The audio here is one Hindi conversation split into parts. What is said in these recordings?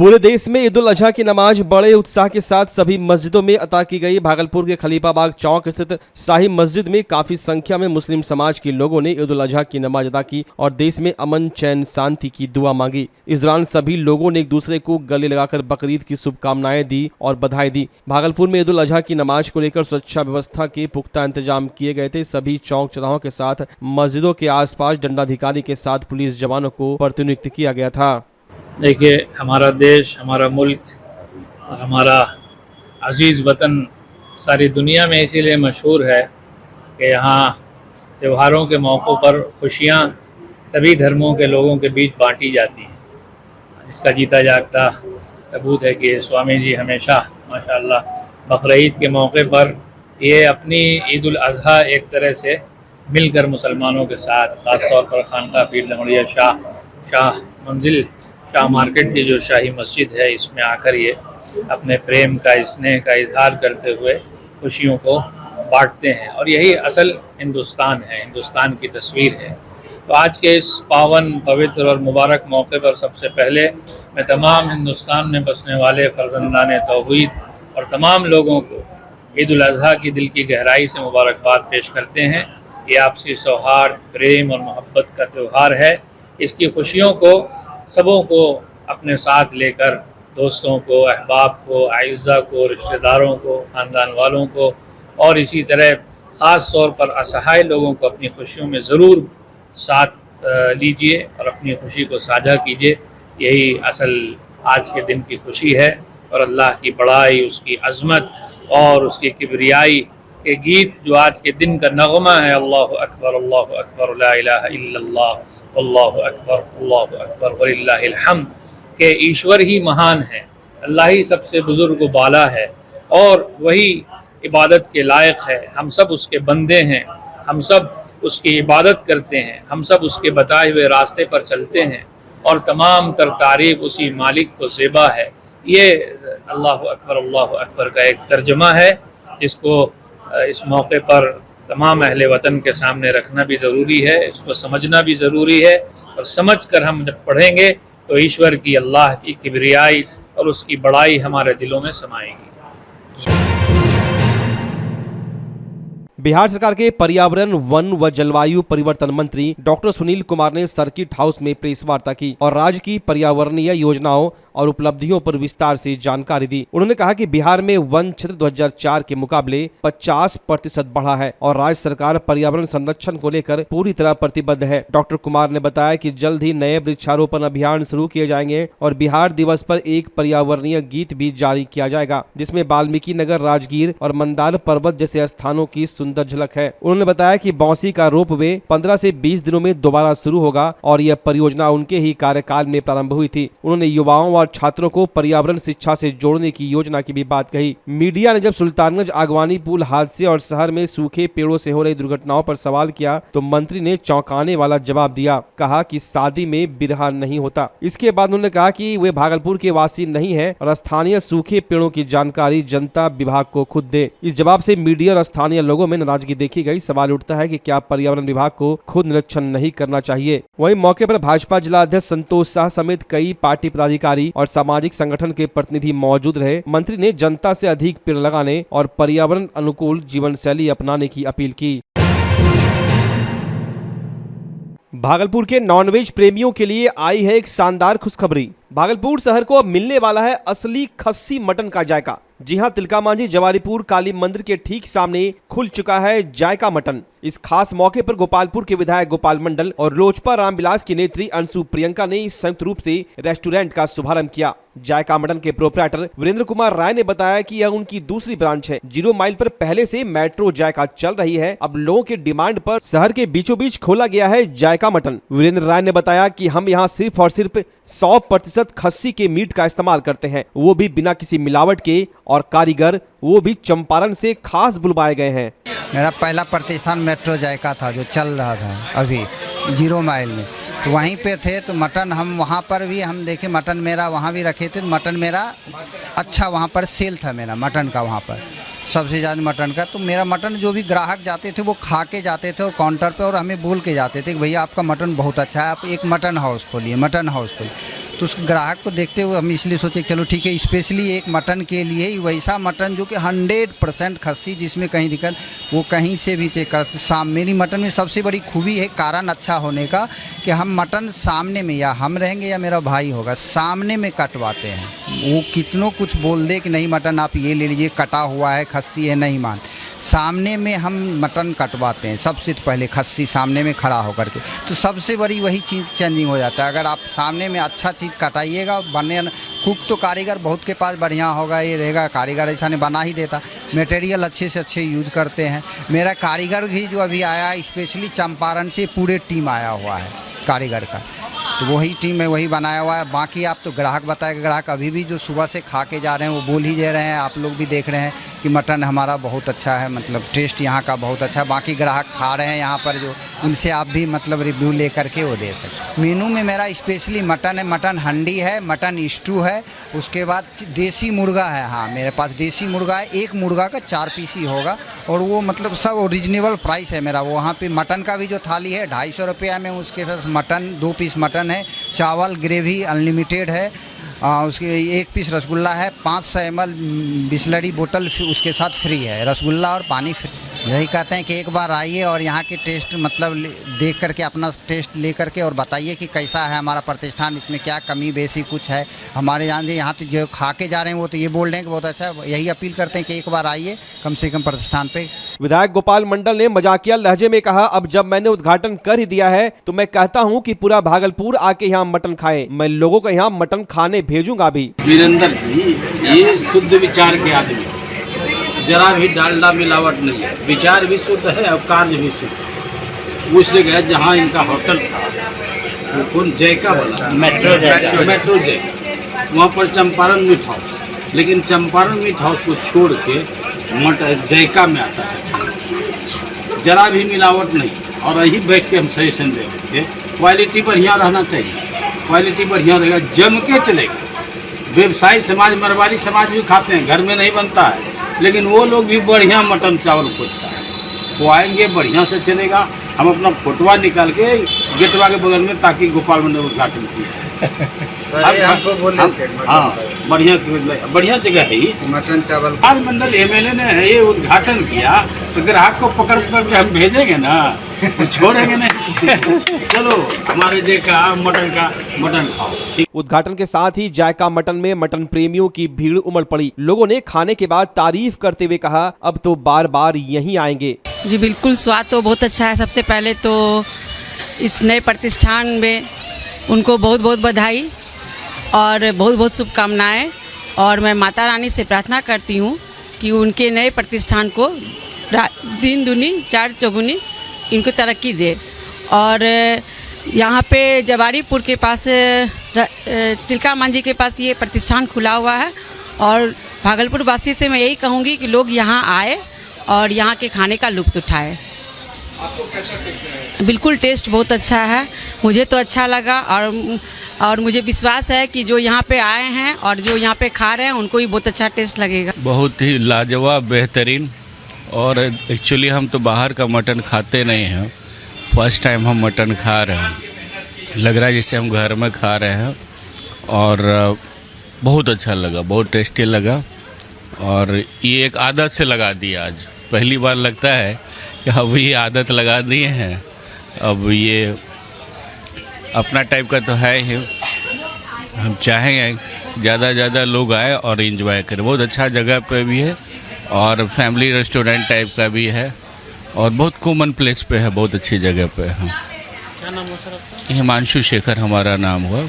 पूरे देश में ईद उल अजहा की नमाज बड़े उत्साह के साथ सभी मस्जिदों में अता की गई। भागलपुर के खलीफाबाग चौक स्थित शाही मस्जिद में काफी संख्या में मुस्लिम समाज के लोगों ने ईद उल अजहा की नमाज अदा की और देश में अमन चैन शांति की दुआ मांगी। इस दौरान सभी लोगों ने एक दूसरे को गले लगाकर बकरीद की शुभकामनाएं दी और बधाई दी। भागलपुर में ईद उल अजहा की नमाज को लेकर सुरक्षा व्यवस्था के पुख्ता इंतजाम किए गए थे। सभी चौक चौराहों के साथ मस्जिदों के आसपास दंडाधिकारी के साथ पुलिस जवानों को प्रतिनियुक्त किया गया था। देखिए, हमारा देश, हमारा मुल्क और हमारा अजीज़ वतन सारी दुनिया में इसीलिए मशहूर है कि यहाँ त्योहारों के मौक़ों पर खुशियाँ सभी धर्मों के लोगों के बीच बांटी जाती हैं। इसका जीता जागता सबूत है कि स्वामी जी हमेशा माशाअल्लाह बकरीद के मौके पर ये अपनी ईद उल अज़हा एक तरह से मिलकर मुसलमानों के साथ, ख़ास तौर पर खानका पीर लंगड़िया शाह मंजिल शाह मार्केट की जो शाही मस्जिद है, इसमें आकर ये अपने प्रेम का, स्नेह का इजहार करते हुए खुशियों को बांटते हैं। और यही असल हिंदुस्तान है, हिंदुस्तान की तस्वीर है। तो आज के इस पावन, पवित्र और मुबारक मौके पर सबसे पहले मैं तमाम हिंदुस्तान में बसने वाले फर्जंदान तौहीद और तमाम लोगों को ईद उल अज़हा की दिल की गहराई से मुबारकबाद पेश करते हैं। ये आपसी सौहार्द, प्रेम और मोहब्बत का त्यौहार है। इसकी खुशियों को सबों को अपने साथ लेकर, दोस्तों को, अहबाब को, आइज़ा को, रिश्तेदारों को, ख़ानदान वालों को और इसी तरह ख़ास तौर पर असहाय लोगों को अपनी खुशियों में ज़रूर साथ लीजिए और अपनी खुशी को साझा कीजिए। यही असल आज के दिन की खुशी है। और अल्लाह की बड़ाई, उसकी अज़मत और उसकी किबरियाई के गीत जो आज के दिन का नगमा है, अल्लाहु अकबर, ला इलाहा इल्लल्लाह, अल्लाहु अकबर वलिल्लाहिल हम्द, के ईश्वर ही महान है, अल्लाह ही सबसे बुजुर्ग व बाला है और वही इबादत के लायक है। हम सब उसके बंदे हैं, हम सब उसकी इबादत करते हैं, हम सब उसके बताए हुए रास्ते पर चलते हैं और तमाम तर तारीफ़ उसी मालिक को ज़ेबा है। ये अल्लाहु अकबर का एक तर्जुमा है, जिसको इस मौके पर तमाम अहले वतन के सामने रखना भी ज़रूरी है, इसको समझना भी ज़रूरी है। और समझ कर हम जब पढ़ेंगे तो ईश्वर की, अल्लाह की किबरियाई और उसकी बड़ाई हमारे दिलों में समाएगी। बिहार सरकार के पर्यावरण, वन व जलवायु परिवर्तन मंत्री डॉक्टर सुनील कुमार ने सर्किट हाउस में प्रेस वार्ता की और राज्य की पर्यावरणीय योजनाओं और उपलब्धियों पर विस्तार से जानकारी दी। उन्होंने कहा कि बिहार में वन क्षेत्र 2004 के मुकाबले 50% बढ़ा है और राज्य सरकार पर्यावरण संरक्षण को लेकर पूरी तरह प्रतिबद्ध है। डॉक्टर कुमार ने बताया कि जल्द ही नए वृक्षारोपण अभियान शुरू किए जाएंगे और बिहार दिवस पर एक पर्यावरणीय गीत भी जारी किया जाएगा, जिसमें वाल्मीकि नगर, राजगीर और मंदार पर्वत जैसे स्थानों की सुंदर झलक है। उन्होंने बताया कि बौंसी का रोपवे 15 से 20 दिनों में दोबारा शुरू होगा और यह परियोजना उनके ही कार्यकाल में प्रारंभ हुई थी। उन्होंने युवाओं और छात्रों को पर्यावरण शिक्षा से जोड़ने की योजना की भी बात कही। मीडिया ने जब सुल्तानगंज आगवानी पुल हादसे और शहर में सूखे पेड़ों से हो रही दुर्घटनाओं पर सवाल किया तो मंत्री ने चौंकाने वाला जवाब दिया। कहा कि शादी में बिरहा नहीं होता। इसके बाद उन्होंने कहा कि वे भागलपुर के वासी नहीं है और स्थानीय सूखे पेड़ों की जानकारी जनता विभाग को खुद दे। इस जवाब से मीडिया और स्थानीय लोगों में नाराजगी देखी गई। सवाल उठता है कि क्या पर्यावरण विभाग को खुद निरीक्षण नहीं करना चाहिए। वहीं मौके पर भाजपा जिला अध्यक्ष संतोष शाह समेत कई पार्टी पदाधिकारी और सामाजिक संगठन के प्रतिनिधि मौजूद रहे। मंत्री ने जनता से अधिक पेड़ लगाने और पर्यावरण अनुकूल जीवन शैली अपनाने की अपील की। भागलपुर के नॉनवेज प्रेमियों के लिए आई है एक शानदार खुशखबरी। भागलपुर शहर को अब मिलने वाला है असली खस्सी मटन का जायका। जी हां, तिलका मांझी जवारीपुर काली मंदिर के ठीक सामने खुल चुका है जायका मटन। इस खास मौके पर गोपालपुर के विधायक गोपाल मंडल और लोजपा रामविलास की नेत्री अंशु प्रियंका ने संयुक्त रूप से रेस्टोरेंट का शुभारंभ किया। जायका मटन के प्रोपराइटर वीरेंद्र कुमार राय ने बताया कि यह उनकी दूसरी ब्रांच है। 0 माइल पर पहले से मेट्रो जायका चल रही है, अब लोगों के डिमांड पर शहर के बीचों बीच खोला गया है जायका मटन। वीरेंद्र राय ने बताया कि हम यहाँ सिर्फ और सिर्फ 100% खस्सी के मीट का इस्तेमाल करते हैं, वो भी बिना किसी मिलावट के, और कारीगर वो भी चंपारण से खास बुलवाए गए हैं। मेरा पहला प्रतिष्ठान मेट्रो जायका था जो चल रहा था अभी 0 माइल में, तो वहीं पे थे। तो मटन हम वहाँ पर भी हम देखे, मटन मेरा वहाँ भी रखे थे। मटन मेरा अच्छा वहाँ पर सेल था मेरा मटन का, वहाँ पर सबसे ज़्यादा मटन का। तो मेरा मटन जो भी ग्राहक जाते थे वो खा के जाते थे और काउंटर पे, और हमें बोल के जाते थे कि भैया आपका मटन बहुत अच्छा है, आप एक मटन हाउस खोलिए, मटन हाउस खोलिए। तो उस ग्राहक को देखते हुए हम इसलिए सोचे चलो ठीक है, स्पेशली एक मटन के लिए ही वैसा मटन जो कि 100% खस्सी, जिसमें कहीं दिक्कत वो कहीं से भी चेक कर। मेरी मटन में सबसे बड़ी खूबी है कारण अच्छा होने का कि हम मटन सामने में, या हम रहेंगे या मेरा भाई होगा, सामने में कटवाते हैं। वो कितनों कुछ बोल दे कि नहीं मटन आप ये ले लीजिए, कटा हुआ है, खस्सी है, नहीं मान, सामने में हम मटन कटवाते हैं सबसे पहले, खस्सी सामने में खड़ा होकर के। तो सबसे बड़ी वही चीज़ चेंजिंग हो जाता है। अगर आप सामने में अच्छा चीज़ कटाइएगा, बने कुक तो कारीगर बहुत के पास बढ़िया होगा, ये रहेगा, कारीगर ऐसा नहीं बना ही देता, मटेरियल अच्छे से अच्छे यूज करते हैं। मेरा कारीगर भी जो अभी आया है स्पेशली चंपारण से पूरे टीम आया हुआ है कारीगर का, तो वही टीम में वही बनाया हुआ है। बाकी आप तो ग्राहक बताएगा, ग्राहक अभी भी जो सुबह से खा के जा रहे हैं वो बोल ही दे रहे हैं, आप लोग भी देख रहे हैं कि मटन हमारा बहुत अच्छा है, मतलब टेस्ट यहाँ का बहुत अच्छा है। बाकी ग्राहक खा रहे हैं यहाँ पर जो, उनसे आप भी मतलब रिव्यू ले करके वो दे सकते। मेनू में मेरा स्पेशली मटन है, मटन हंडी है, मटन स्टू है, उसके बाद देसी मुर्गा है। हाँ मेरे पास देसी मुर्गा है, एक मुर्गा का 4 पीस ही होगा, और वो मतलब सब ओरिजिनल प्राइस है मेरा। वहाँ पे मटन का भी जो थाली है 250 रुपया में, उसके पास मटन 2 पीस मटन है, चावल ग्रेवी अनलिमिटेड है, उसके 1 पीस रसगुल्ला है, 500 ml बिस्लरी बोतल उसके साथ फ्री है, रसगुल्ला और पानी फ्री। यही कहते हैं कि एक बार आइए और यहाँ के टेस्ट मतलब देख करके अपना टेस्ट ले करके और बताइए कि कैसा है हमारा प्रतिष्ठान, इसमें क्या कमी बेसी कुछ है हमारे यहाँ तो जो खा के जा रहे हैं वो तो ये बोल रहे हैं कि बहुत अच्छा है। यही अपील करते हैं कि एक बार आइए कम से कम प्रतिष्ठान पे। विधायक गोपाल मंडल ने मजाकिया लहजे में कहा, अब जब मैंने उद्घाटन कर ही दिया है तो मैं कहता हूं कि पूरा भागलपुर आके यहाँ मटन खाए, मैं लोगों को यहाँ मटन खाने भेजूंगा भी। वीरेंद्र जी ये शुद्ध विचार के आदमी, जरा भी डालडा मिलावट नहीं है, विचार भी शुद्ध है और कार्य भी शुद्ध। उस जगह जहाँ इनका होटल था वो कौन जयका बना, मेट्रो जयका, वहाँ पर चंपारण मीट हाउस, लेकिन चंपारण मीट हाउस को छोड़ के जयका में आता है, जरा भी मिलावट नहीं। और यही बैठ के हम सजेशन दे रहे थे, क्वालिटी बढ़िया रहना चाहिए, क्वालिटी बढ़िया रहेगा जम के चलेगा। व्यवसायी समाज, मरवाड़ी समाज भी खाते हैं, घर में नहीं बनता है, लेकिन वो लोग भी बढ़िया मटन चावल खोजता है, वो आएंगे बढ़िया से चलेगा। हम अपना फोटोआ निकाल के गेटवा के बगल में, ताकि गोपाल मंडल उद्घाटन किया। हाँ बढ़िया जगह है ये मटन चावल। गोपाल मंडल MLA ने ये उद्घाटन किया तो ग्राहक को पकड़ के हम भेजेंगे ना, तो छोड़ेंगे नहीं किसी को। चलो हमारे जयका मटन खाओ। उद्घाटन के साथ ही जायका मटन में मटन प्रेमियों की भीड़ उमड़ पड़ी। लोगों ने खाने के बाद तारीफ करते हुए कहा, अब तो बार बार यहीं आएंगे। जी बिल्कुल, स्वाद तो बहुत अच्छा है। सबसे पहले तो इस नए प्रतिष्ठान में उनको बहुत बहुत बधाई और बहुत बहुत शुभकामनाएं, और मैं माता रानी से प्रार्थना करती हूँ कि उनके नए प्रतिष्ठान को दिन दुनी चार चौगुनी इनको तरक्की दे। और यहाँ पे जवारीपुर के पास तिलका मांझी के पास ये प्रतिष्ठान खुला हुआ है, और भागलपुर वासी से मैं यही कहूँगी कि लोग यहाँ आए और यहाँ के खाने का लुत्फ़ उठाए। बिल्कुल टेस्ट बहुत अच्छा है, मुझे तो अच्छा लगा, और मुझे विश्वास है कि जो यहाँ पे आए हैं और जो यहाँ पे खा रहे हैं उनको भी बहुत अच्छा टेस्ट लगेगा। बहुत ही लाजवाब, बेहतरीन। और एक्चुअली हम तो बाहर का मटन खाते नहीं हैं, फर्स्ट टाइम हम मटन खा रहे हैं, लग रहा है जैसे हम घर में खा रहे हैं, और बहुत अच्छा लगा, बहुत टेस्टी लगा। और ये एक आदत से लगा दिया, आज पहली बार लगता है कि अब ये आदत लगा दिए हैं। अब ये अपना टाइप का तो है ही, हम चाहेंगे ज़्यादा लोग आए और एंजॉय करें। बहुत अच्छा जगह पे भी है और फैमिली रेस्टोरेंट टाइप का भी है, और बहुत कॉमन प्लेस पे है, बहुत अच्छी जगह पे है। क्या नाम है सर आपका? हिमांशु शेखर हमारा नाम हुआ,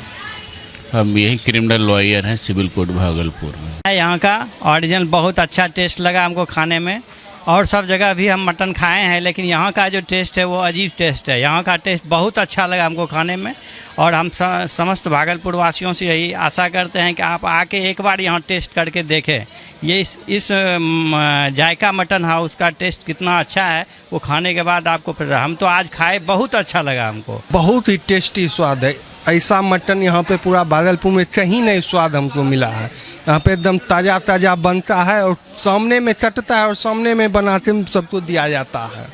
हम यही क्रिमिनल लॉयर हैं सिविल कोर्ट भागलपुर में। यहाँ का ओरिजिनल बहुत अच्छा टेस्ट लगा हमको खाने में, और सब जगह भी हम मटन खाए हैं, लेकिन यहाँ का जो टेस्ट है वो अजीब टेस्ट है। यहाँ का टेस्ट बहुत अच्छा लगा हमको खाने में, और हम समस्त भागलपुर वासियों से यही आशा करते हैं कि आप आके एक बार यहाँ टेस्ट करके देखें। ये इस जायका मटन हाउस का टेस्ट कितना अच्छा है वो खाने के बाद आपको पता। हम तो आज खाए, बहुत अच्छा लगा हमको, बहुत ही टेस्टी स्वाद है। ऐसा मटन यहाँ पे पूरा भागलपुर में कहीं नहीं स्वाद हमको मिला है। यहाँ पे एकदम ताज़ा बनता है और सामने में कटता है और सामने में बना के सबको दिया जाता है।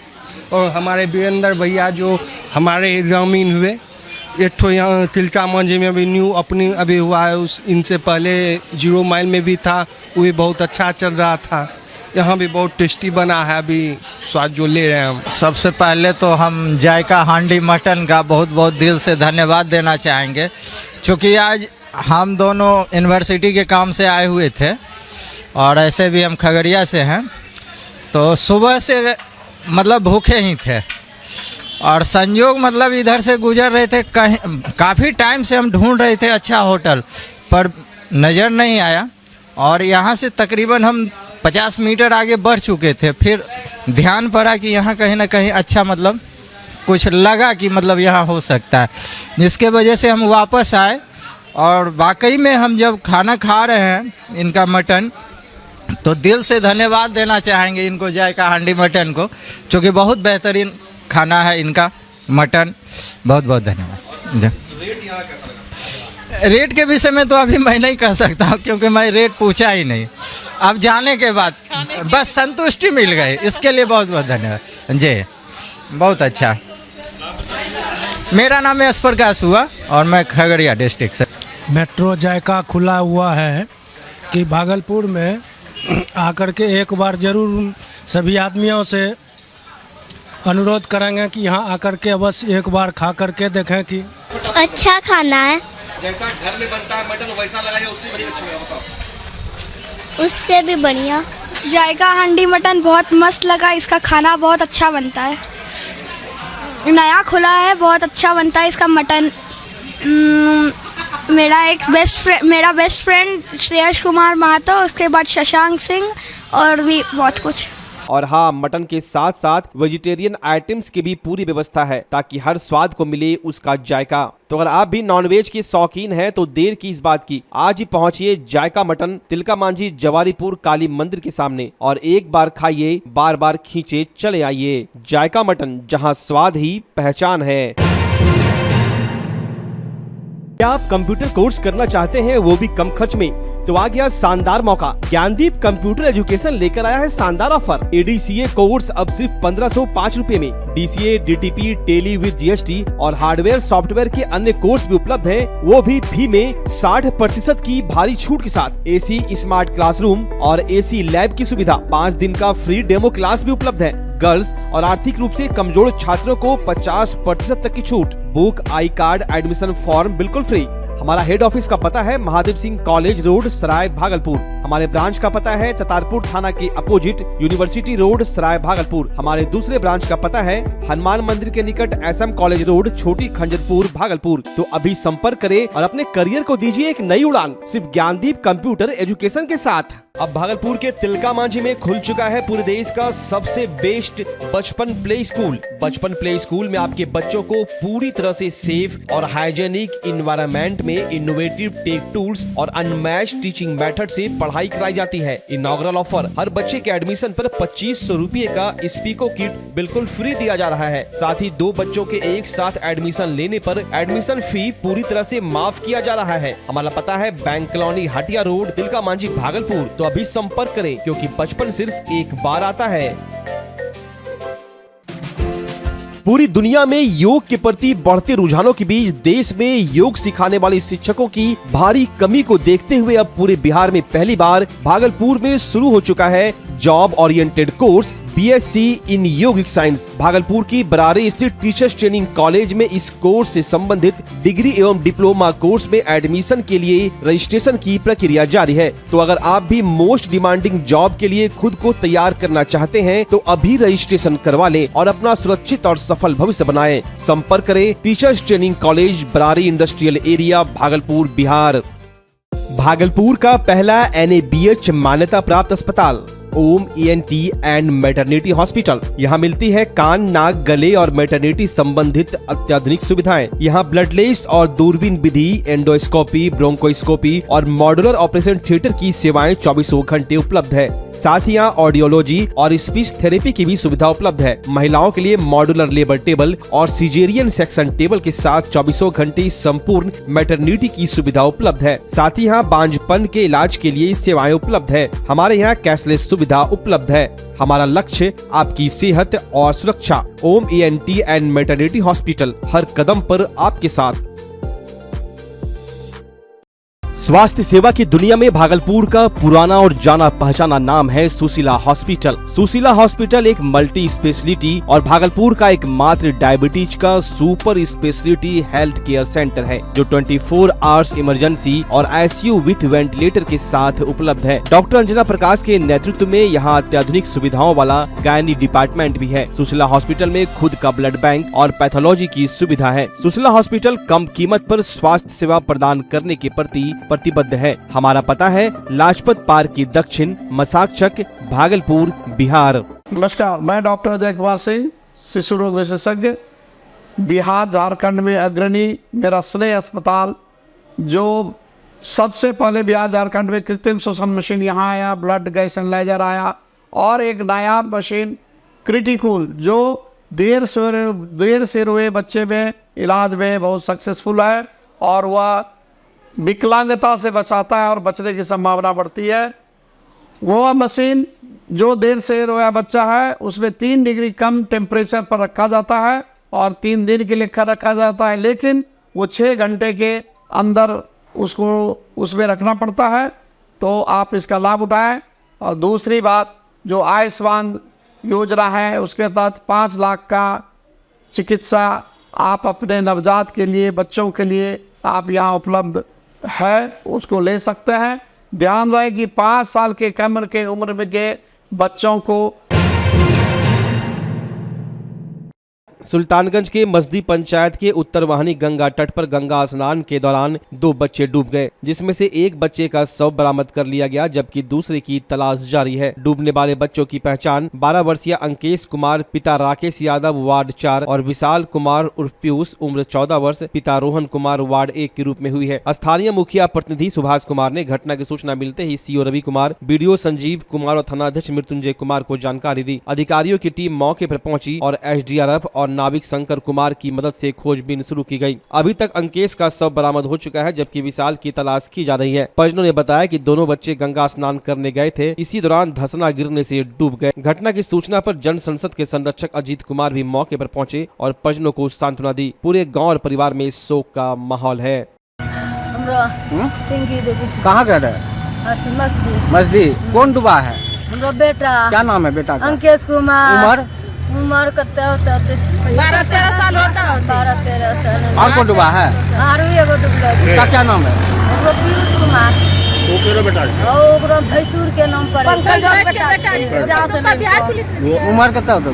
और हमारे वीरेंद्र भैया जो हमारे ग्रामीण हुए, एक ठो यहाँ तिलका मांझी में भी न्यू अपनी अभी हुआ है, उस इनसे पहले 0 माइल में भी था, वो भी बहुत अच्छा चल रहा था। यहाँ भी बहुत टेस्टी बना है, अभी स्वाद जो ले रहे हैं हम। सबसे पहले तो हम जायका हांडी मटन का बहुत बहुत दिल से धन्यवाद देना चाहेंगे, क्योंकि आज हम दोनों यूनिवर्सिटी के काम से आए हुए थे और ऐसे भी हम खगड़िया से हैं, तो सुबह से मतलब भूखे ही थे और संयोग मतलब इधर से गुजर रहे थे, कहीं काफ़ी टाइम से हम ढूंढ रहे थे अच्छा होटल, पर नज़र नहीं आया और यहाँ से तकरीबन हम 50 मीटर आगे बढ़ चुके थे, फिर ध्यान पड़ा कि यहाँ कहीं ना कहीं अच्छा मतलब कुछ लगा कि मतलब यहाँ हो सकता है, जिसके वजह से हम वापस आए। और वाकई में हम जब खाना खा रहे हैं इनका मटन, तो दिल से धन्यवाद देना चाहेंगे इनको, जायका हांडी मटन को, क्योंकि बहुत बेहतरीन खाना है इनका मटन। बहुत बहुत धन्यवाद। रेट के विषय में तो अभी मैं नहीं कह सकता हूँ, क्योंकि मैं रेट पूछा ही नहीं। अब जाने के बाद बस संतुष्टि मिल गई, इसके लिए बहुत बहुत धन्यवाद जी। बहुत अच्छा। मेरा नाम एस प्रकाश हुआ और मैं खगड़िया डिस्ट्रिक्ट से। मेट्रो जायका खुला हुआ है कि भागलपुर में आकर के एक बार ज़रूर सभी आदमियों से अनुरोध करेंगे कि यहाँ आकर के अवश्य एक बार खा करके देखें कि अच्छा खाना है। जैसा घर में बनता है मटन वैसा लगा या उससे बढ़िया अच्छा लगा बताओ? उससे भी बढ़िया। जायका हांडी मटन बहुत मस्त लगा, इसका खाना बहुत अच्छा बनता है, नया खुला है, बहुत अच्छा बनता है इसका मटन। मेरा बेस्ट फ्रेंड श्रेयस कुमार महतो, उसके बाद शशांक सिंह और भी बहुत कुछ। और हाँ, मटन के साथ साथ वेजिटेरियन आइटम्स की भी पूरी व्यवस्था है ताकि हर स्वाद को मिले उसका जायका। तो अगर आप भी नॉनवेज के शौकीन हैं तो देर की इस बात की, आज ही पहुंचिए जायका मटन तिलका मांझी जवारीपुर काली मंदिर के सामने और एक बार खाइए, बार बार खींचे चले आइए। जायका मटन, जहां स्वाद ही पहचान है। क्या आप कंप्यूटर कोर्स करना चाहते हैं, वो भी कम खर्च में? तो आ गया शानदार मौका। ज्ञानदीप कंप्यूटर एजुकेशन लेकर आया है शानदार ऑफर। ADCA कोर्स अब सिर्फ 1505 रुपए में। DCA, DTP, Tally with GST और हार्डवेयर सॉफ्टवेयर के अन्य कोर्स भी उपलब्ध हैं, वो भी फी में 60% की भारी छूट के साथ। AC स्मार्ट क्लासरूम और AC लैब की सुविधा, 5 दिन का फ्री डेमो क्लास भी उपलब्ध है। गर्ल्स और आर्थिक रूप से कमजोर छात्रों को 50% तक की छूट। Book, I card, admission form बिल्कुल फ्री। हमारा हेड ऑफिस का पता है महादेव सिंह कॉलेज रोड, सराय भागलपुर। हमारे ब्रांच का पता है ततारपुर थाना के अपोजिट यूनिवर्सिटी रोड, सराय भागलपुर। हमारे दूसरे ब्रांच का पता है हनुमान मंदिर के निकट SM कॉलेज रोड, छोटी खंजरपुर, भागलपुर। तो अभी संपर्क करें और अपने करियर को दीजिए एक नई उड़ान, सिर्फ ज्ञानदीप कंप्यूटर एजुकेशन के साथ। अब भागलपुर के तिलका मांझी में खुल चुका है पूरे देश का सबसे बेस्ट बचपन प्ले स्कूल। बचपन प्ले स्कूल में आपके बच्चों को पूरी तरह से सेफ और हाइजेनिक इन्वायरमेंट में इनोवेटिव टेक टूल्स और अनमैच्ड टीचिंग मेथड से पढ़ाई कराई जाती है। इनॉग्रल ऑफर, हर बच्चे के एडमिशन पर 2500 रुपए का स्पीको किट बिल्कुल फ्री दिया जा रहा है। साथ ही 2 बच्चों के एक साथ एडमिशन लेने पर एडमिशन फी पूरी तरह से माफ किया जा रहा है। हमारा पता है bank colony, Hatia road, Tilka Manjhi, Bhagalpur. तो अभी संपर्क करें, क्योंकि बचपन सिर्फ एक बार आता है। पूरी दुनिया में योग के प्रति बढ़ते रुझानों के बीच देश में योग सिखाने वाले शिक्षकों की भारी कमी को देखते हुए अब पूरे बिहार में पहली बार भागलपुर में शुरू हो चुका है जॉब ओरिएंटेड कोर्स BSc इन योगिक साइंस। भागलपुर की बरारी स्थित टीचर्स ट्रेनिंग कॉलेज में इस कोर्स से संबंधित डिग्री एवं डिप्लोमा कोर्स में एडमिशन के लिए रजिस्ट्रेशन की प्रक्रिया जारी है। तो अगर आप भी मोस्ट डिमांडिंग जॉब के लिए खुद को तैयार करना चाहते हैं तो अभी रजिस्ट्रेशन करवा लें और अपना सुरक्षित और सफल भविष्य बनाएं। संपर्क करें teachers training college, Barari industrial area, Bhagalpur, Bihar. Bhagalpur का पहला NABH मान्यता प्राप्त अस्पताल ओम ENT एंड मैटरनिटी हॉस्पिटल। यहाँ मिलती है कान, नाक, गले और मैटरनिटी संबंधित अत्याधुनिक सुविधाएं। यहाँ ब्लडलेस और दूरबीन विधि, एंडोस्कोपी, ब्रोंकोस्कोपी और मॉड्यूलर ऑपरेशन थिएटर की सेवाएं 24 घंटे उपलब्ध है। साथ ही यहाँ ऑडियोलॉजी और स्पीच थेरेपी की भी सुविधा उपलब्ध है। महिलाओं के लिए मॉड्यूलर लेबर टेबल और सिजेरियन सेक्शन टेबल के साथ 24 घंटे संपूर्ण मैटरनिटी की सुविधा उपलब्ध है। साथ ही यहाँ बांझपन के इलाज के लिए सेवाएं उपलब्ध है। हमारे यहाँ कैशलेस सुविधा उपलब्ध है। हमारा लक्ष्य आपकी सेहत और सुरक्षा। ओम ENT एंड मैटरनिटी हॉस्पिटल, हर कदम पर आपके साथ। स्वास्थ्य सेवा की दुनिया में भागलपुर का पुराना और जाना पहचाना नाम है सुशीला हॉस्पिटल। सुशीला हॉस्पिटल एक मल्टी स्पेशलिटी और भागलपुर का एक मात्र डायबिटीज का super speciality health care centre है, जो 24 आवर्स इमरजेंसी और ICU विथ वेंटिलेटर के साथ उपलब्ध है। डॉक्टर अंजना प्रकाश के नेतृत्व में यहाँ अत्याधुनिक सुविधाओं वाला गायनी डिपार्टमेंट भी है। सुशीला हॉस्पिटल में खुद का ब्लड बैंक और पैथोलॉजी की सुविधा है। सुशीला हॉस्पिटल कम कीमत पर स्वास्थ्य सेवा प्रदान करने के प्रति प्रतिबद्ध है। हमारा पता है लाजपत पार्क की दक्षिण, मसाकचक, भागलपुर, बिहार। नमस्कार, मैं डॉक्टर अजय कुमार सिंह, शिशु रोग विशेषज्ञ, बिहार झारखंड में अग्रणी। मेरा स्नेह अस्पताल जो सबसे पहले बिहार झारखंड में कृत्रिम श्वसन मशीन यहाँ आया, ब्लड गैस एनालाइजर आया, और एक नायाब मशीन क्रिटिकल जो देर से रोए बच्चे में इलाज में बहुत सक्सेसफुल है, और वह विकलांगता से बचाता है और बचने की संभावना बढ़ती है। वो मशीन जो देर से रोया बच्चा है उसमें 3 डिग्री कम टेम्परेचर पर रखा जाता है और 3 दिन के लिए रखा जाता है, लेकिन वो 6 घंटे के अंदर उसको उसमें रखना पड़ता है। तो आप इसका लाभ उठाएं। और दूसरी बात, जो आयुष्मान योजना है उसके तहत 5 लाख का चिकित्सा आप अपने नवजात के लिए, बच्चों के लिए आप यहाँ उपलब्ध है, उसको ले सकते हैं। ध्यान रहे कि 5 साल के कम के उम्र में के बच्चों को। सुल्तानगंज के मस्दी पंचायत के उत्तर वाहिनी गंगा तट पर गंगा स्नान के दौरान 2 बच्चे डूब गए, जिसमें से एक बच्चे का शव बरामद कर लिया गया, जबकि दूसरे की तलाश जारी है। डूबने वाले बच्चों की पहचान 12 वर्षीय अंकेश कुमार पिता राकेश यादव वार्ड 4 और विशाल कुमार उर्फ पीयूष उम्र 14 वर्ष पिता रोहन कुमार वार्ड 1 के रूप में हुई है। स्थानीय मुखिया प्रतिनिधि सुभाष कुमार ने घटना की सूचना मिलते ही CO रवि कुमार, BDO संजीव कुमार और थानाध्यक्ष मृत्युंजय कुमार को जानकारी दी। अधिकारियों की टीम मौके पर पहुंची और SDRF और नाविक शंकर कुमार की मदद से खोजबीन शुरू की गई। अभी तक अंकेश का शव बरामद हो चुका है, जबकि विशाल की तलाश की जा रही है। परिजनों ने बताया कि दोनों बच्चे गंगा स्नान करने गए थे, इसी दौरान धंसना गिरने से डूब गए। घटना की सूचना पर जन संसद के संरक्षक अजीत कुमार भी मौके पर पहुंचे और परिजनों को सांत्वना दी। पूरे गाँव और परिवार में शोक का माहौल है। कहाँ गए रहे? मस्दी। कौन डूबा है? बेटा। क्या नाम है बेटा? अंकेश कुमार। उम्र कितना होता है? 12-13 साल होता है। 12-13 साल। और कौन डूबा है? एगो डूबा। उसका क्या नाम है? पीयूष कुमार। वो बेटा और भैंसुर के नाम पर। उम्र कितना होता है?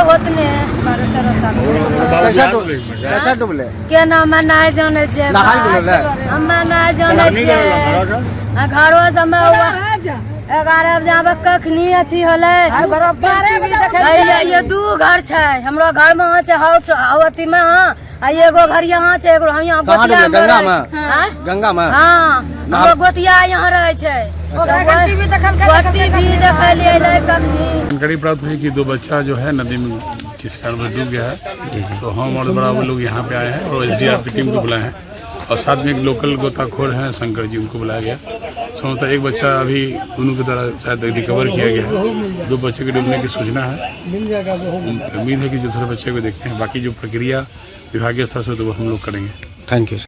होतने 12-13 साल। कैसा डूबले? के नाम है नहीं जाने चाहिए। हम नहीं जाने चाहिए। घरों से मैं 11 बजे कखनी अथी होले। ये 2 घर छै, हमरो घर में छै अथी में। एगो घर यहाँ छै, एगो हम यहाँ गोतिया में गंगा में। गंगा में हाँ, हमरो गोतिया यहाँ रहे छै। गोटी भी देखलिए कखनी। जानकारी प्राप्त हुई कि 2 बच्चा जो है नदी में किसी कारण से डूब गया है। तो हम और बड़ा लोग यहाँ पे आए हैं और SDRF की टीम को बुलाए हैं, और साथ में एक लोकल गोताखोर हैं शंकर जी, उनको बुलाया गया। समझता एक बच्चा अभी दोनों की तरह शायद रिकवर किया गया है। 2 बच्चे के डूबने की सूचना है। उम्मीद है कि दूसरे बच्चे को देखते हैं। बाकी जो प्रक्रिया विभागीय स्तर से तो वो हम लोग करेंगे। Thank you.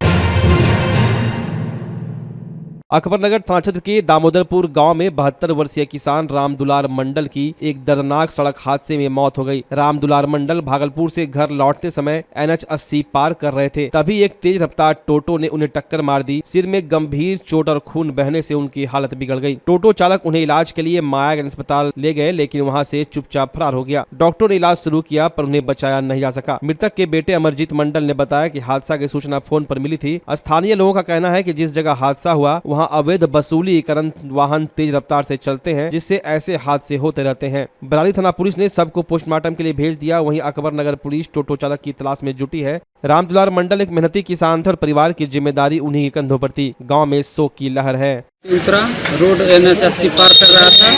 अकबरनगर थाना क्षेत्र के दामोदरपुर गांव में 72 वर्षीय किसान रामदुलार मंडल की एक दर्दनाक सड़क हादसे में मौत हो गई। रामदुलार मंडल भागलपुर से घर लौटते समय NH 80 पार कर रहे थे, तभी एक तेज रफ्तार टोटो ने उन्हें टक्कर मार दी। सिर में गंभीर चोट और खून बहने से उनकी हालत बिगड़ गई। टोटो चालक उन्हें इलाज के लिए मायागंज अस्पताल ले गए, लेकिन वहाँ से चुपचाप फरार हो गया। डॉक्टरों ने इलाज शुरू किया पर उन्हें बचाया नहीं जा सका। मृतक के बेटे अमरजीत मंडल ने बताया कि हादसा की सूचना फोन पर मिली थी। स्थानीय लोगों का कहना है कि जिस जगह हादसा हुआ वहाँ अवैध वसूलीकरण वाहन तेज रफ्तार से चलते हैं, जिससे ऐसे हादसे होते रहते हैं। बराली थाना पुलिस ने सबको पोस्टमार्टम के लिए भेज दिया। वहीं अकबरनगर पुलिस टोटो चालक की तलाश में जुटी है। रामदुलार मंडल एक मेहनती किसान थे और परिवार की जिम्मेदारी उन्हीं के कंधों पर थी। गांव में शोक की लहर है। उतरा रोड NH 80 पार कर रहा था,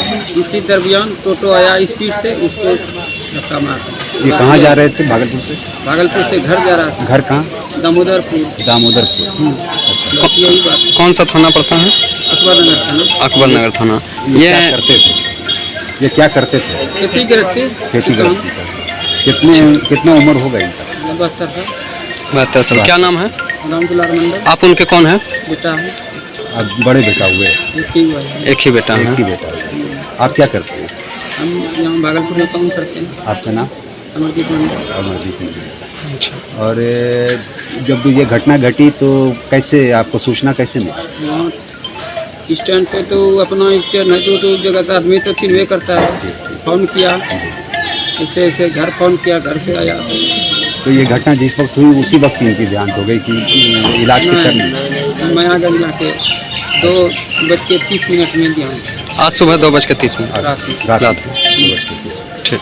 इसी दरमियान टोटो आया स्पीड से, उसको धक्का मारा। ये कहाँ जा रहे थे? भागलपुर से? भागलपुर से घर जा रहा था। घर कहाँ? दामोदरपुर। दामोदरपुर। यही बात। कौन सा थाना पड़ता है? अकबरनगर थाना। अकबरनगर थाना। ये करते थे? ये क्या करते थे? खेती गृहस्थी। खेती गृहस्थी का। कितना उम्र होगा इनका? 72 साल। 72 साल। क्या नाम है? राम दुलार मंडल। आप उनके कौन है? बेटा है। आप बड़े बेटा हुए? एक ही हुआ है। एक ही बेटा है। एक ही बेटा है। आप क्या करते हैं? हम यहाँ भागलपुर में काम करते हैं। आपका नाम? अमरदीप मंडल। अमरदीप मंडल। अच्छा। और जब ये घटना घटी तो कैसे आपको सूचना कैसे मिली? वहाँ स्टैंड पे तो अपना स्टैंड है तो जगह का आदमी तो चिन्हवे करता है। फ़ोन किया, ऐसे ऐसे घर फ़ोन किया, घर से आया। तो ये घटना जिस वक्त हुई उसी वक्त इनकी देहांत हो गई कि इलाज करने? मैं आ गया जाके 2:30 में देहांत। आज सुबह 2:30 रात में। ठीक।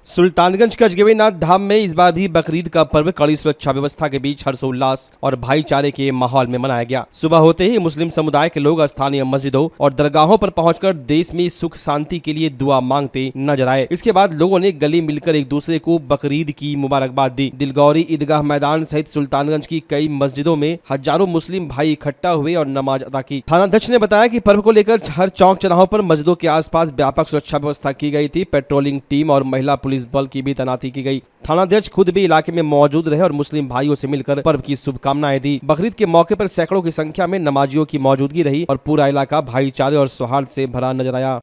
सुल्तानगंज के अजगैबीनाथ धाम में इस बार भी बकरीद का पर्व कड़ी सुरक्षा व्यवस्था के बीच हर्षोल्लास और भाईचारे के माहौल में मनाया गया। सुबह होते ही मुस्लिम समुदाय के लोग स्थानीय मस्जिदों और दरगाहों पर पहुंचकर देश में सुख शांति के लिए दुआ मांगते नजर आए। इसके बाद लोगों ने गले मिलकर एक दूसरे को बकरीद की मुबारकबाद दी। दिलगौरी ईदगाह मैदान सहित सुल्तानगंज की कई मस्जिदों में हजारों मुस्लिम भाई इकट्ठा हुए और नमाज अदा की। थानाध्यक्ष ने बताया कि पर्व को लेकर हर चौक चौराहों पर मस्जिदों के आसपास व्यापक सुरक्षा व्यवस्था की गई थी। पेट्रोलिंग टीम और महिला पुलिस बल की भी तैनाती की गई। थानाध्यक्ष खुद भी इलाके में मौजूद रहे और मुस्लिम भाइयों से मिलकर पर्व की शुभकामनाएं दी। बकरीद के मौके पर सैकड़ों की संख्या में नमाजियों की मौजूदगी रही और पूरा इलाका भाईचारे और सौहार्द से भरा नजर आया।